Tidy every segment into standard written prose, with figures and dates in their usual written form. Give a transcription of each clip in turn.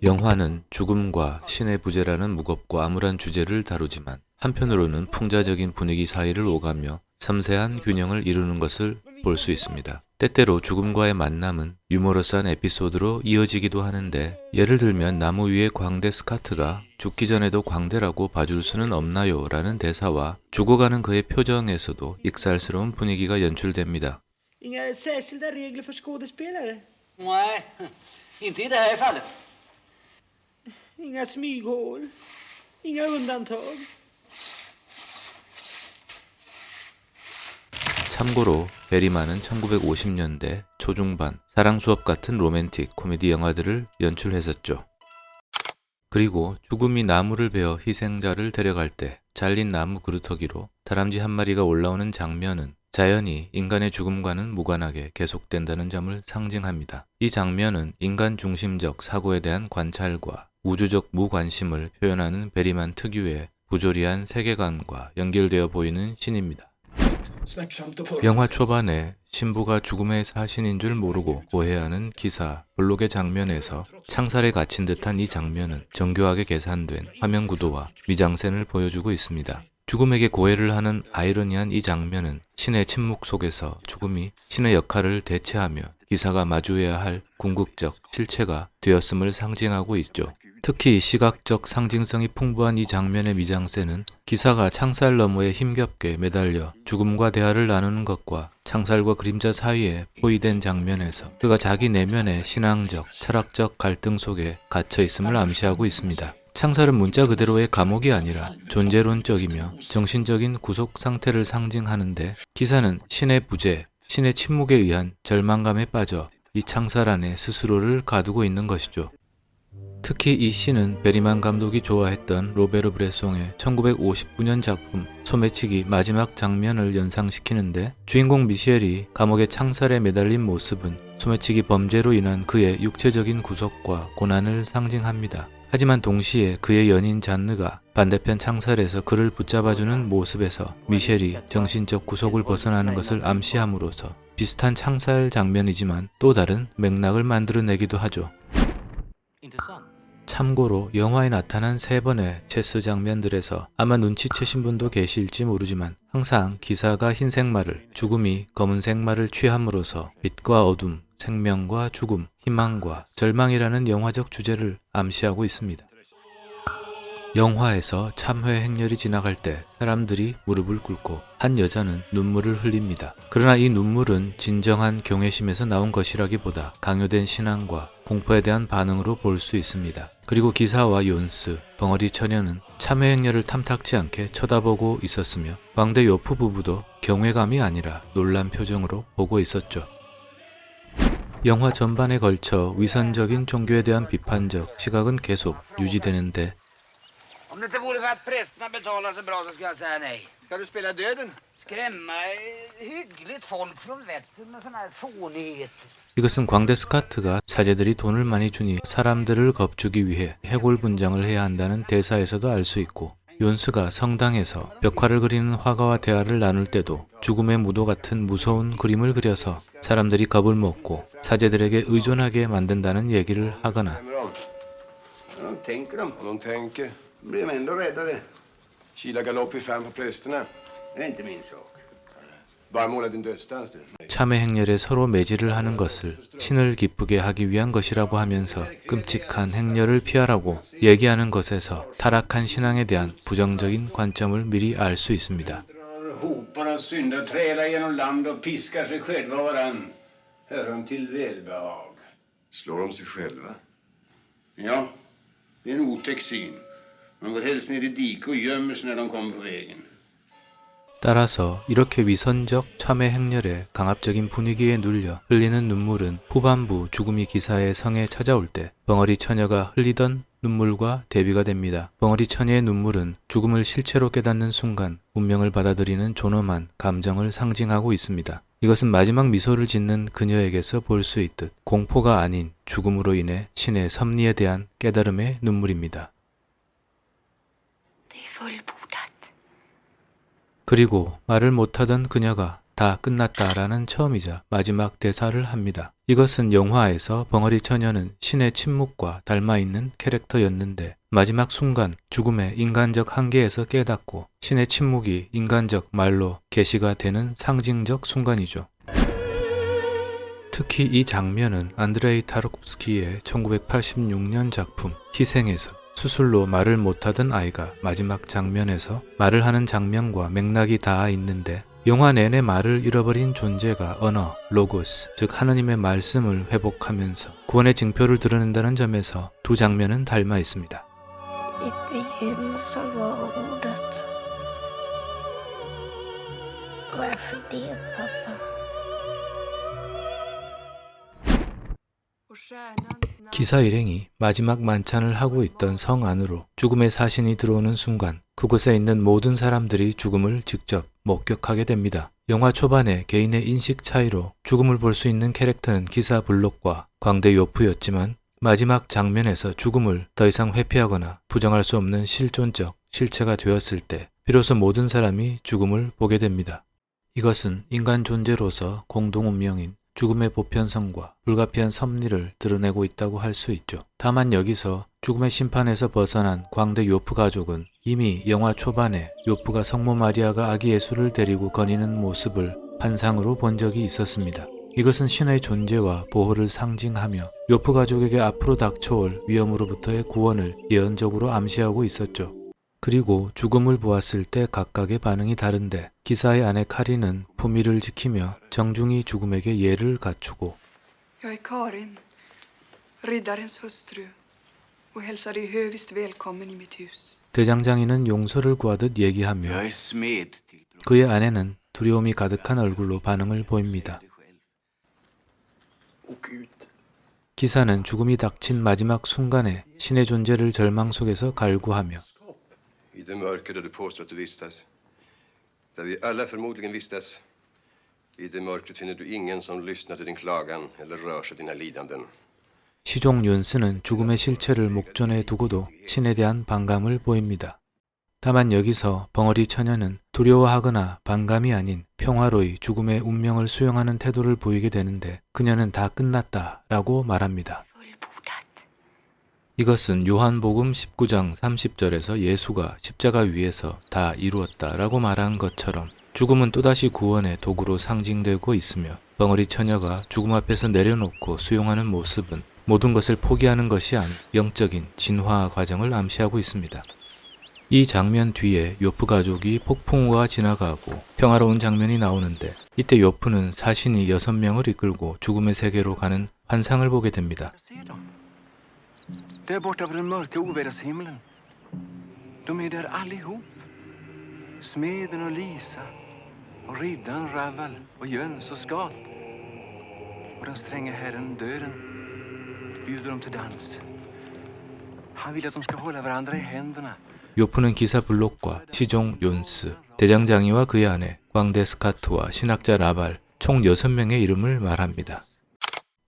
영화는 죽음과 신의 부재라는 무겁고 암울한 주제를 다루지만 한편으로는 풍자적인 분위기 사이를 오가며 섬세한 균형을 이루는 것을 볼 수 있습니다. 때때로 죽음과의 만남은 유머러스한 에피소드로 이어지기도 하는데, 예를 들면 나무 위의 광대 스카트가 죽기 전에도 광대라고 봐줄 수는 없나요? 라는 대사와 죽어가는 그의 표정에서도 익살스러운 분위기가 연출됩니다. Inga särskilda regler för skådespelare? Nej, inte i det här fallet. Inga smyghål? Inga undantag? 참고로 베리만은 1950년대 초중반 사랑 수업 같은 로맨틱 코미디 영화들을 연출했었죠. 그리고 죽음이 나무를 베어 희생자를 데려갈 때 잘린 나무 그루터기로 다람쥐 한 마리가 올라오는 장면은 자연이 인간의 죽음과는 무관하게 계속된다는 점을 상징합니다. 이 장면은 인간 중심적 사고에 대한 관찰과 우주적 무관심을 표현하는 베리만 특유의 부조리한 세계관과 연결되어 보이는 신입니다. 영화 초반에 신부가 죽음의 사신인 줄 모르고 오해하는 기사 블록의 장면에서 창살에 갇힌 듯한 이 장면은 정교하게 계산된 화면 구도와 미장센을 보여주고 있습니다. 죽음에게 고해를 하는 아이러니한 이 장면은 신의 침묵 속에서 죽음이 신의 역할을 대체하며 기사가 마주해야 할 궁극적 실체가 되었음을 상징하고 있죠. 특히 시각적 상징성이 풍부한 이 장면의 미장센은 기사가 창살 너머에 힘겹게 매달려 죽음과 대화를 나누는 것과 창살과 그림자 사이에 포위된 장면에서 그가 자기 내면의 신앙적, 철학적 갈등 속에 갇혀 있음을 암시하고 있습니다. 창살은 문자 그대로의 감옥이 아니라 존재론적이며 정신적인 구속 상태를 상징하는데, 기사는 신의 부재, 신의 침묵에 의한 절망감에 빠져 이 창살 안에 스스로를 가두고 있는 것이죠. 특히 이 씬은 베리만 감독이 좋아했던 로베르 브레송의 1959년 작품 소매치기 마지막 장면을 연상시키는데, 주인공 미셸이 감옥의 창살에 매달린 모습은 소매치기 범죄로 인한 그의 육체적인 구속과 고난을 상징합니다. 하지만 동시에 그의 연인 잔느가 반대편 창살에서 그를 붙잡아주는 모습에서 미셸이 정신적 구속을 벗어나는 것을 암시함으로써 비슷한 창살 장면이지만 또 다른 맥락을 만들어내기도 하죠. 참고로 영화에 나타난 3번의 체스 장면들에서 아마 눈치채신 분도 계실지 모르지만 항상 기사가 흰색 말을, 죽음이 검은색 말을 취함으로써 빛과 어둠, 생명과 죽음, 희망과 절망이라는 영화적 주제를 암시하고 있습니다. 영화에서 참회 행렬이 지나갈 때 사람들이 무릎을 꿇고 한 여자는 눈물을 흘립니다. 그러나 이 눈물은 진정한 경외심에서 나온 것이라기보다 강요된 신앙과 공포에 대한 반응으로 볼 수 있습니다. 그리고 기사와 욘스, 벙어리 처녀는 참회 행렬을 탐탁지 않게 쳐다보고 있었으며 광대 요프 부부도 경외감이 아니라 놀란 표정으로 보고 있었죠. 영화 전반에 걸쳐 위선적인 종교에 대한 비판적 시각은 계속 유지되는데, Om det inte vore för att prästerna betalar så bra så skulle jag säga nej. Ska du spela döden? Skrämma hyggligt folk från Vättern med såna här fånigheter. 이것은 광대 스카트가 사제들이 돈을 많이 주니 사람들을 겁주기 위해 해골 분장을 해야 한다는 대사에서도 알 수 있고, 욘스가 성당에서 벽화를 그리는 화가와 대화를 나눌 때도 죽음의 무도 같은 무서운 그림을 그려서 사람들이 겁을 먹고 사제들에게 의존하게 만든다는 얘기를 하거나, De tänker. Blir de ändå räddare? Kila galopp i färm på prästerna. Det är inte min sak. Bara måla din dödsdans du. 참회 행렬에 서로 매질을 하는 것을 신을 기쁘게 하기 위한 것이라고 하면서 끔찍한 행렬을 피하라고 얘기하는 것에서 타락한 신앙에 대한 부정적인 관점을 미리 알 수 있습니다. Hopar av synder trälar genom land och piskar sig själva och varann. Hör de till välbehag. Slår de sig själva? Ja, det är en otäck syn. Man går helst ner i diket och gömmer sig när de kommer på vägen. 따라서 이렇게 위선적 참회 행렬에 강압적인 분위기에 눌려 흘리는 눈물은 후반부 죽음이 기사의 성에 찾아올 때 벙어리 처녀가 흘리던 눈물과 대비가 됩니다. 벙어리 처녀의 눈물은 죽음을 실체로 깨닫는 순간 운명을 받아들이는 존엄한 감정을 상징하고 있습니다. 이것은 마지막 미소를 짓는 그녀에게서 볼 수 있듯 공포가 아닌 죽음으로 인해 신의 섭리에 대한 깨달음의 눈물입니다. 그리고 말을 못하던 그녀가 다 끝났다라는 처음이자 마지막 대사를 합니다. 이것은 영화에서 벙어리 처녀는 신의 침묵과 닮아있는 캐릭터였는데 마지막 순간 죽음의 인간적 한계에서 깨닫고 신의 침묵이 인간적 말로 계시가 되는 상징적 순간이죠. 특히 이 장면은 안드레이 타르콥스키의 1986년 작품 희생에서 수술로 말을 못하던 아이가 마지막 장면에서 말을 하는 장면과 맥락이 닿아 있는데 영화 내내 말을 잃어버린 존재가 언어, 로고스, 즉 하느님의 말씀을 회복하면서 구원의 징표를 드러낸다는 점에서 두 장면은 닮아 있습니다. I begynnelsen var ordet. Varför det, pappa? 기사 일행이 마지막 만찬을 하고 있던 성 안으로 죽음의 사신이 들어오는 순간 그곳에 있는 모든 사람들이 죽음을 직접 목격하게 됩니다. 영화 초반에 개인의 인식 차이로 죽음을 볼 수 있는 캐릭터는 기사 블록과 광대 요프였지만 마지막 장면에서 죽음을 더 이상 회피하거나 부정할 수 없는 실존적 실체가 되었을 때 비로소 모든 사람이 죽음을 보게 됩니다. 이것은 인간 존재로서 공동 운명인 죽음의 보편성과 불가피한 섭리를 드러내고 있다고 할 수 있죠. 다만 여기서 죽음의 심판에서 벗어난 광대 요프 가족은 이미 영화 초반에 요프가 성모 마리아가 아기 예수를 데리고 거니는 모습을 환상으로 본 적이 있었습니다. 이것은 신의 존재와 보호를 상징하며 요프 가족에게 앞으로 닥쳐올 위험으로부터의 구원을 예언적으로 암시하고 있었죠. 그리고 죽음을 보았을 때 각각의 반응이 다른데 기사의 아내 카린은 품위를 지키며 정중히 죽음에게 예를 갖추고 Jag är Karin, riddarens hustru och hälsar dig högst välkommen i mitt hus. 대장장이는 용서를 구하듯 얘기하며 Jag är smed till 그의 아내는 두려움이 가득한 얼굴로 반응을 보입니다. 기사는 죽음이 닥친 마지막 순간에 신의 존재를 절망 속에서 갈구하며 I det mörker där du påstår att du vistas. Där vi alla förmodligen vistas. I det mörkret finner du ingen som lyssnar till din klagan eller rör sig dina lidanden. 시종 윤스는 죽음의 실체를 목전에 두고도 신에 대한 반감을 보입니다. 다만 여기서 벙어리 처녀는 두려워하거나 반감이 아닌 평화로이 죽음의 운명을 수용하는 태도를 보이게 되는데 그녀는 다 끝났다라고 말합니다. 이것은 요한복음 19장 30절에서 예수가 십자가 위에서 다 이루었다라고 말한 것처럼 죽음은 또다시 구원의 도구로 상징되고 있으며 벙어리 처녀가 죽음 앞에서 내려놓고 수용하는 모습은 모든 것을 포기하는 것이 아닌 영적인 진화 과정을 암시하고 있습니다. 이 장면 뒤에 요프 가족이 폭풍우가 지나가고 평화로운 장면이 나오는데 이때 요프는 사신이 6명을 이끌고 죽음의 세계로 가는 환상을 보게 됩니다. Där borta på den mörka ovädershimlen. De är där allihop. Smeden och Lisa. Och riddaren Raval och Jöns och Skat. Och den stränge herren döden bjuder dem till dans. Han vill att de ska hålla varandra i händerna. 요프는 기사 블록과 시종 욘스, 대장장이와 그의 아내 광대 스카트와 신학자 라발 총 6명의 이름을 말합니다.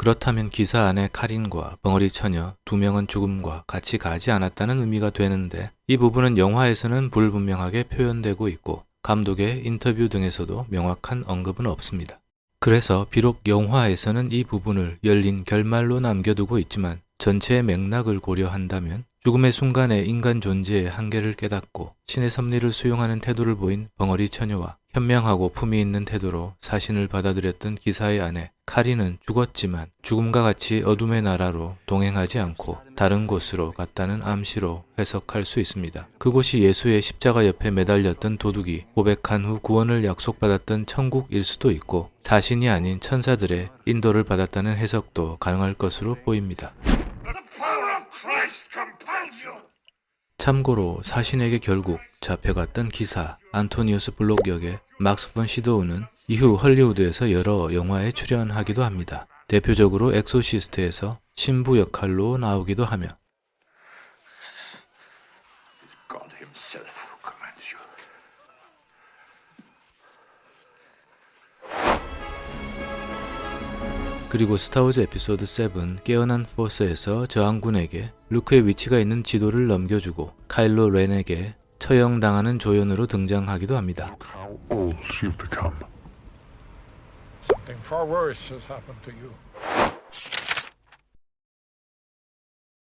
그렇다면 기사 아내 카린과 벙어리 처녀 2명은 죽음과 같이 가지 않았다는 의미가 되는데 이 부분은 영화에서는 불분명하게 표현되고 있고 감독의 인터뷰 등에서도 명확한 언급은 없습니다. 그래서 비록 영화에서는 이 부분을 열린 결말로 남겨두고 있지만 전체의 맥락을 고려한다면 죽음의 순간에 인간 존재의 한계를 깨닫고 신의 섭리를 수용하는 태도를 보인 벙어리 처녀와 현명하고 품위 있는 태도로 사신을 받아들였던 기사의 아내 카린은 죽었지만 죽음과 같이 어둠의 나라로 동행하지 않고 다른 곳으로 갔다는 암시로 해석할 수 있습니다. 그곳이 예수의 십자가 옆에 매달렸던 도둑이 고백한 후 구원을 약속받았던 천국일 수도 있고 사신이 아닌 천사들의 인도를 받았다는 해석도 가능할 것으로 보입니다. 참고로 사신에게 결국 잡혀갔던 기사 안토니우스 블록 역의 막스 폰 시도우는 이후 헐리우드에서 여러 영화에 출연하기도 합니다. 대표적으로 엑소시스트에서 신부 역할로 나오기도 하며 God himself who commands you. 그리고 스타워즈 에피소드 7 깨어난 포스에서 저항군에게 루크의 위치가 있는 지도를 넘겨주고 카일로 렌에게 처형당하는 조연으로 등장하기도 합니다. How old you've become. Something far worse has happened to you.